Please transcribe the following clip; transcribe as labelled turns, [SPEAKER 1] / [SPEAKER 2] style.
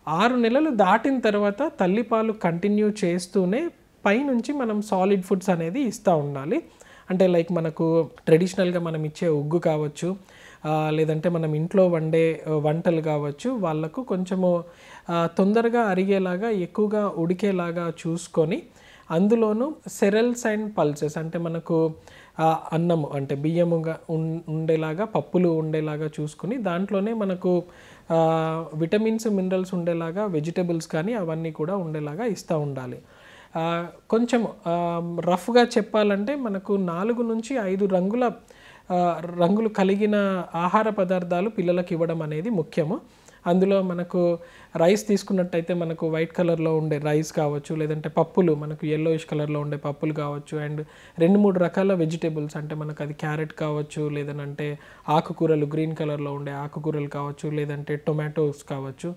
[SPEAKER 1] 6 నెలలు దాటిన తర్వాత తల్లిపాలు కంటిన్యూ చేస్తూనే పైనుంచి మనం సాలిడ్ ఫుడ్స్ అనేది ఇస్తూ ఉండాలి. అంటే లైక్ మనకు ట్రెడిషనల్గా మనం ఇచ్చే ఉగ్గు కావచ్చు, లేదంటే మనం ఇంట్లో వండే వంటలు కావచ్చు, వాళ్ళకు కొంచెము తొందరగా అరిగేలాగా ఎక్కువగా ఉడికేలాగా చూసుకొని అందులోనూ సెరల్స్ అండ్ పల్సెస్ అంటే మనకు అన్నము అంటే బియ్యముగా ఉండేలాగా పప్పులు ఉండేలాగా చూసుకుని దాంట్లోనే మనకు విటమిన్స్ మినరల్స్ ఉండేలాగా వెజిటబుల్స్ కానీ అవన్నీ కూడా ఉండేలాగా ఇస్తూ ఉండాలి. కొంచెం రఫ్గా చెప్పాలంటే మనకు 4 నుంచి 5 రంగులు కలిగిన ఆహార పదార్థాలు పిల్లలకు ఇవ్వడం అనేది ముఖ్యము. అందులో మనకు రైస్ తీసుకున్నట్టయితే మనకు వైట్ కలర్లో ఉండే రైస్ కావచ్చు, లేదంటే పప్పులు మనకు యెల్లోయిష్ కలర్లో ఉండే పప్పులు కావచ్చు, అండ్ 2-3 రకాల వెజిటేబుల్స్ అంటే మనకు అది క్యారెట్ కావచ్చు, లేదంటే ఆకుకూరలు గ్రీన్ కలర్లో ఉండే ఆకుకూరలు కావచ్చు, లేదంటే టొమాటోస్ కావచ్చు,